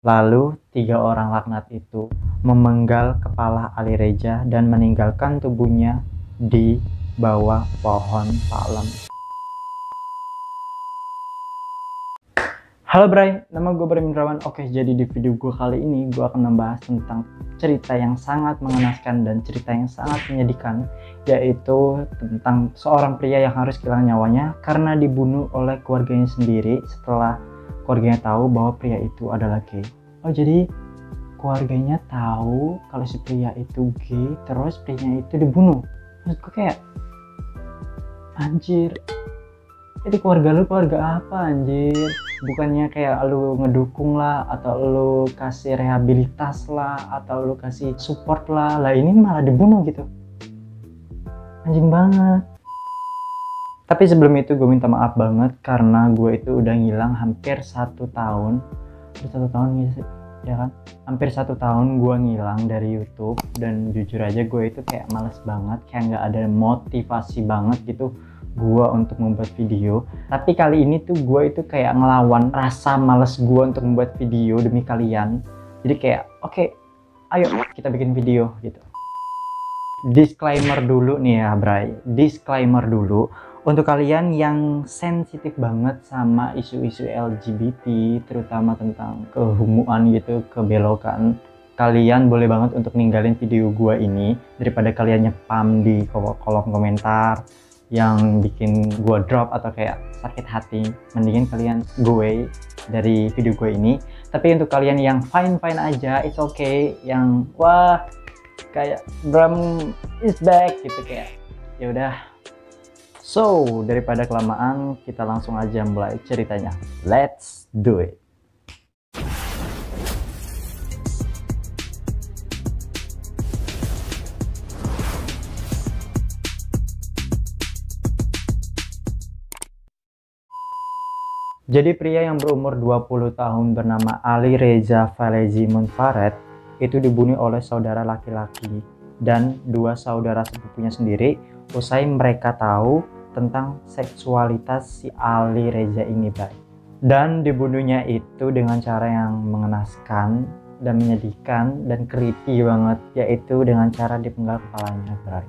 Lalu 3 orang laknat itu memenggal kepala Ali Reza dan meninggalkan tubuhnya di bawah pohon palem. Halo Bray, nama gue Bray Mindrawan. Oke, jadi di video gue kali ini gue akan membahas tentang cerita yang sangat mengenaskan dan cerita yang sangat menyedihkan, yaitu tentang seorang pria yang harus kehilangan nyawanya karena dibunuh oleh keluarganya sendiri setelah keluarganya tahu bahwa pria itu adalah gay. Oh, jadi keluarganya tahu kalau si pria itu gay, terus prianya itu dibunuh. Maksud gue kayak, anjir, jadi keluarga lu keluarga apa anjir? Bukannya kayak lu ngedukung lah, atau lu kasih rehabilitas lah, atau lu kasih support lah. Lah ini malah dibunuh gitu. Anjing banget. Tapi sebelum itu gue minta maaf banget karena gue itu udah ngilang hampir 1 tahun. Hampir 1 tahun gitu sih, ya kan? Hampir 1 tahun gue ngilang dari YouTube. Dan jujur aja gue itu kayak males banget, kayak nggak ada motivasi banget gitu gue untuk membuat video. Tapi kali ini tuh gue itu kayak ngelawan rasa males gue untuk membuat video demi kalian. Jadi kayak oke, ayo kita bikin video gitu. Disclaimer dulu nih ya Bray, disclaimer dulu untuk kalian yang sensitif banget sama isu-isu LGBT, terutama tentang kehomoan gitu, kebelokan. Kalian boleh banget untuk ninggalin video gue ini daripada kalian nyepam di kolom komentar yang bikin gue drop atau kayak sakit hati. Mendingan kalian go away dari video gue ini. Tapi untuk kalian yang fine aja, it's okay, yang wah kayak Bram is back gitu, kayak ya udah. So daripada kelamaan, kita langsung aja mulai ceritanya. Let's do it. Jadi pria yang berumur 20 tahun bernama Ali Reza Valezi Munfared itu dibunuh oleh saudara laki-laki dan 2 saudara sepupunya sendiri usai mereka tahu tentang seksualitas si Ali Reza ini, Bray. Dan dibunuhnya itu dengan cara yang mengenaskan dan menyedihkan dan creepy banget, yaitu dengan cara dipenggal kepalanya, Bray.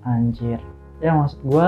Anjir. Ya maksud gue,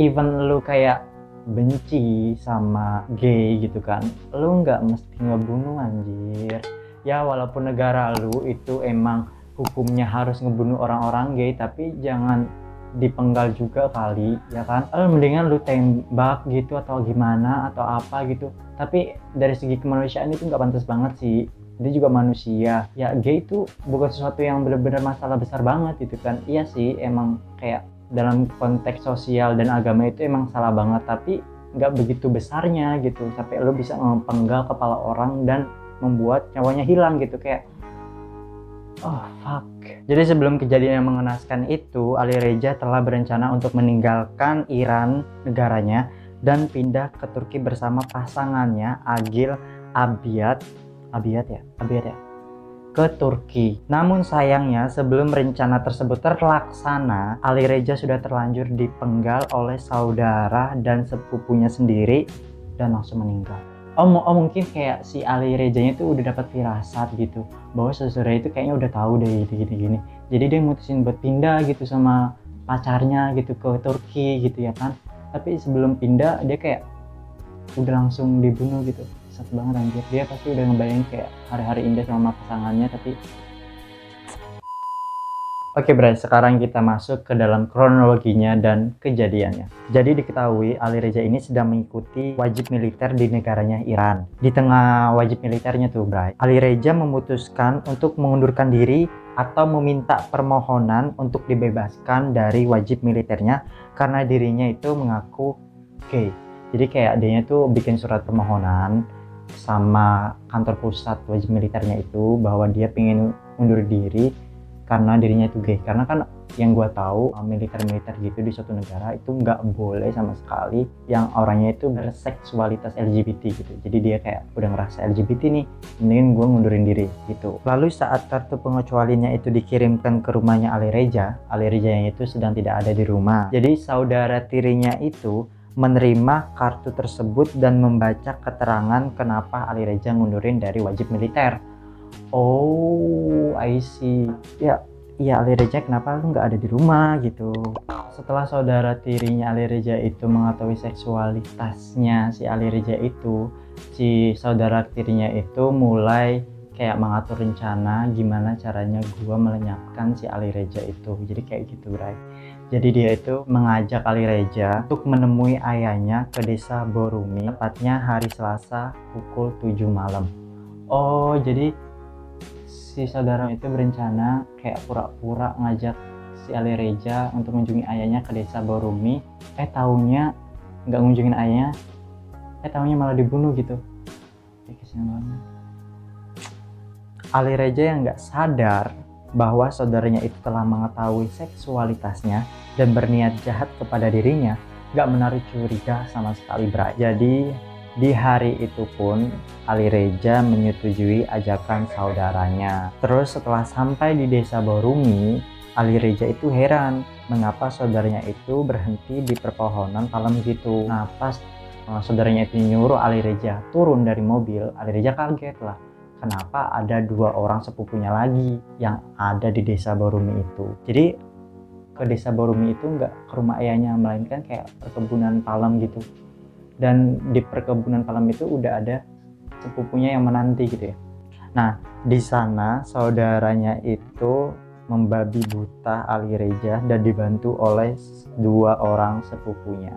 even lu kayak benci sama gay gitu kan, lu nggak mesti ngebunuh anjir. Ya walaupun negara lu itu emang hukumnya harus ngebunuh orang-orang gay, tapi jangan dipenggal juga kali, ya kan? Mendingan lu tembak gitu atau gimana atau apa gitu. Tapi dari segi kemanusiaan itu nggak pantas banget sih. Dia juga manusia. Ya gay itu bukan sesuatu yang benar-benar masalah besar banget gitu kan. Iya sih, emang kayak dalam konteks sosial dan agama itu emang salah banget, tapi nggak begitu besarnya gitu sampai lo bisa mempenggal kepala orang dan membuat nyawanya hilang gitu. Kayak oh fuck. Jadi sebelum kejadian yang mengenaskan itu, Ali Reza telah berencana untuk meninggalkan Iran, negaranya, dan pindah ke Turki bersama pasangannya Agil Abiyat ya, ke Turki. Namun sayangnya sebelum rencana tersebut terlaksana, Ali Reza sudah terlanjur dipenggal oleh saudara dan sepupunya sendiri dan langsung meninggal. Mungkin kayak si Ali Rezanya itu udah dapat firasat gitu bahwa saudara itu kayaknya udah tahu deh gini. Jadi dia mutusin buat pindah gitu sama pacarnya gitu ke Turki gitu ya kan. Tapi sebelum pindah dia kayak udah langsung dibunuh gitu. Sat banget anjir. Dia pasti udah ngebayangin kayak hari-hari indah sama pasangannya, tapi oke Bray, sekarang kita masuk ke dalam kronologinya dan kejadiannya. Jadi diketahui Ali Reza ini sedang mengikuti wajib militer di negaranya Iran. Di tengah wajib militernya tuh Bray, Ali Reza memutuskan untuk mengundurkan diri atau meminta permohonan untuk dibebaskan dari wajib militernya karena dirinya itu mengaku gay. Jadi kayak dia tuh bikin surat permohonan sama kantor pusat wajib militernya itu bahwa dia pengen undur diri karena dirinya itu gay. Karena kan yang gue tahu militer gitu di suatu negara itu nggak boleh sama sekali yang orangnya itu berseksualitas LGBT gitu. Jadi dia kayak udah ngerasa LGBT nih, mending gue ngundurin diri gitu. Lalu saat kartu pengecualiannya itu dikirimkan ke rumahnya Ali Reza yang itu sedang tidak ada di rumah. Jadi saudara tirinya itu menerima kartu tersebut dan membaca keterangan kenapa Ali Reza ngundurin dari wajib militer. Oh, I see. Ya, Ali Reza kenapa lu nggak ada di rumah gitu. Setelah saudara tirinya Ali Reza itu mengetahui seksualitasnya si Ali Reza itu, si saudara tirinya itu mulai kayak mengatur rencana gimana caranya gua melenyapkan si Ali Reza itu. Jadi kayak gitu, Bray. Jadi dia itu mengajak Ali Reza untuk menemui ayahnya ke desa Borumi, tepatnya hari Selasa pukul 7 malam. Oh, jadi si saudara itu berencana kayak pura-pura ngajak si Ali Reza untuk mengunjungi ayahnya ke desa Borumi. Taunya nggak ngunjungin ayahnya, taunya malah dibunuh gitu. Kasian banget. Ali Reza yang nggak sadar bahwa saudaranya itu telah mengetahui seksualitasnya dan berniat jahat kepada dirinya, nggak menaruh curiga sama sekali, Bray. Jadi di hari itu pun Ali Reza menyetujui ajakan saudaranya. Terus setelah sampai di desa Borumi, Ali Reza itu heran mengapa saudaranya itu berhenti di perpohonan palem gitu. Nah, pas saudaranya itu nyuruh Ali Reza turun dari mobil, Ali Reza kaget lah. Kenapa ada 2 orang sepupunya lagi yang ada di desa Borumi itu. Jadi ke desa Borumi itu nggak ke rumah ayahnya, melainkan kayak perkebunan palem gitu. Dan di perkebunan palem itu udah ada sepupunya yang menanti gitu ya. Nah, di sana saudaranya itu membabi buta Ali Reza dan dibantu oleh 2 orang sepupunya.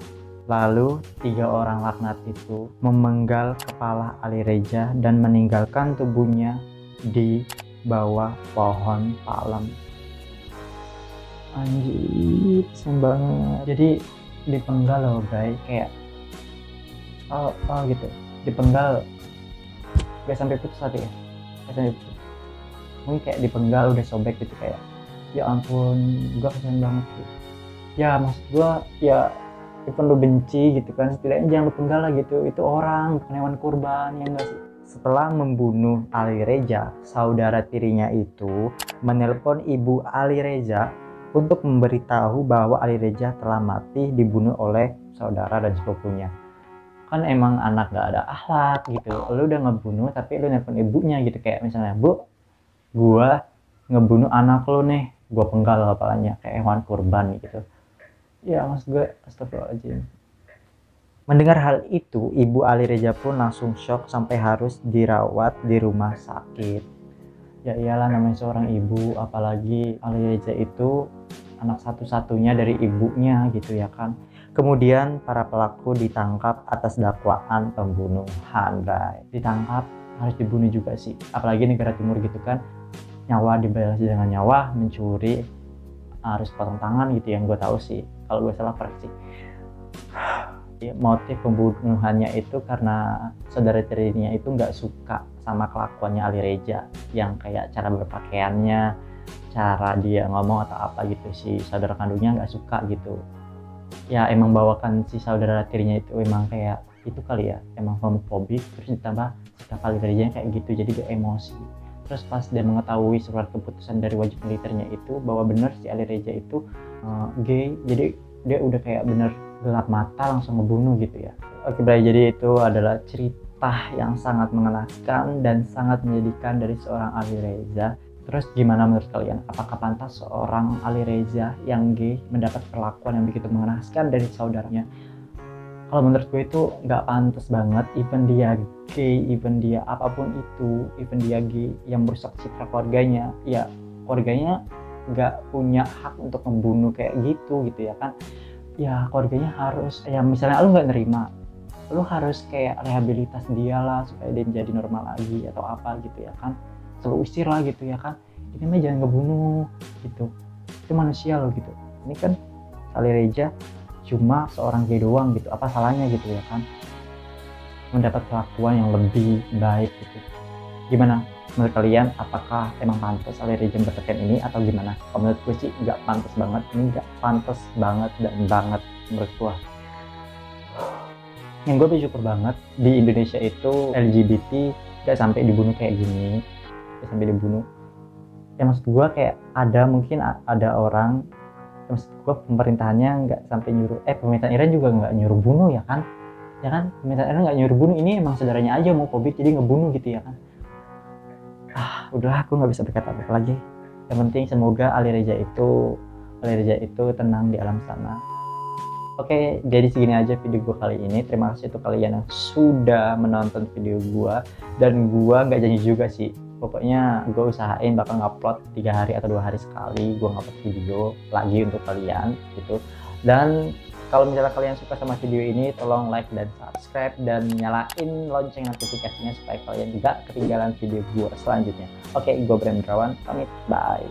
Lalu 3 orang laknat itu memenggal kepala Ali Reza dan meninggalkan tubuhnya di bawah pohon palem. Anjir, kasian banget. Jadi dipenggal loh, Bray, kayak gitu, dipenggal gak sampai putus hati ya, gak sampai putus, mungkin kayak dipenggal udah sobek gitu, kayak ya ampun, gua kasihan banget gitu. Ya maksud gua ya even lu benci gitu kan, setidaknya jangan lu penggal lah gitu, itu orang bukan hewan kurban, ya enggak sih. Setelah membunuh Ali Reza, saudara tirinya itu menelpon ibu Ali Reza untuk memberitahu bahwa Ali Reza telah mati dibunuh oleh saudara dan sepupunya. Kan emang anak gak ada akhlak gitu, lu udah ngebunuh tapi lu nelpon ibunya gitu, kayak misalnya, Bu, gua ngebunuh anak lu nih, gua penggal kepalanya kayak hewan kurban gitu. Ya maksud gue, astagfirullahaladzim. Mendengar hal itu, ibu Ali Reza pun langsung shock sampai harus dirawat di rumah sakit. Ya iyalah, namanya seorang ibu, apalagi Ali Reza itu anak satu-satunya dari ibunya gitu ya kan. Kemudian para pelaku ditangkap atas dakwaan pembunuhan, Bray. Ditangkap, harus dibunuh juga sih. Apalagi negara timur gitu kan, nyawa dibalas dengan nyawa, mencuri harus potong tangan gitu yang gue tahu sih. Kalau gue salah koreksi. Motif pembunuhannya itu karena saudara tirinya itu nggak suka sama kelakuannya Ali Reza, yang kayak cara berpakaiannya, cara dia ngomong atau apa gitu, si saudara kandungnya nggak suka gitu. Ya emang bawakan si saudara tirinya itu emang kayak itu kali ya, emang homofobik, terus ditambah sikap Ali Reza kayak gitu, jadi dia emosi. Terus pas dia mengetahui surat keputusan dari wajib militernya itu bahwa benar si Ali Reza itu gay, jadi dia udah kayak bener gelap mata langsung ngebunuh gitu ya. Oke, Bray, jadi itu adalah cerita yang sangat mengenaskan dan sangat menyedihkan dari seorang Ali Reza. Terus gimana menurut kalian? Apakah pantas seorang Ali Reza yang gay mendapat perlakuan yang begitu mengenaskan dari saudaranya? Kalau menurut gue itu nggak pantas banget. Even dia gay, even dia apapun itu, even dia gay yang merusak citra keluarganya, ya keluarganya nggak punya hak untuk membunuh kayak gitu ya kan. Ya keluarganya harus, ya misalnya lu nggak nerima, lu harus kayak rehabilitas dia lah supaya dia menjadi normal lagi atau apa gitu ya kan. Selalu usir lah gitu ya kan, ini mah jangan ngebunuh gitu, itu manusia loh gitu. Ini kan Ali Reza cuma seorang gay doang gitu, apa salahnya gitu ya kan, mendapat perlakuan yang lebih baik gitu. Gimana menurut kalian, apakah emang pantas Ali Reza mendapatkan ini atau gimana? Kalau menurut gue sih nggak pantas banget, ini nggak pantas banget dan banget menurut gue. Yang gue bersyukur banget di Indonesia itu LGBT gak sampai dibunuh kayak gini, sampai dibunuh. Ya maksud gue kayak ada mungkin ada orang Terus gue pemerintahannya nggak sampai nyuruh, pemerintahan Iran juga nggak nyuruh bunuh ya kan, pemerintahan Iran nggak nyuruh bunuh, ini emang saudaranya aja mau COVID jadi ngebunuh gitu ya kan. Udahlah, aku nggak bisa berkata apa lagi. Yang penting semoga Ali Reza itu tenang di alam sana. Oke, jadi segini aja video gue kali ini. Terima kasih untuk kalian yang sudah menonton video gue. Dan gue nggak janji juga sih, pokoknya gue usahain bakal ngupload 3 hari atau 2 hari sekali gue ngupload video lagi untuk kalian gitu. Dan kalau misalnya kalian suka sama video ini, tolong like dan subscribe dan nyalain lonceng notifikasinya supaya kalian juga ketinggalan video gue selanjutnya. Oke, gue Bram Drawan pamit, bye.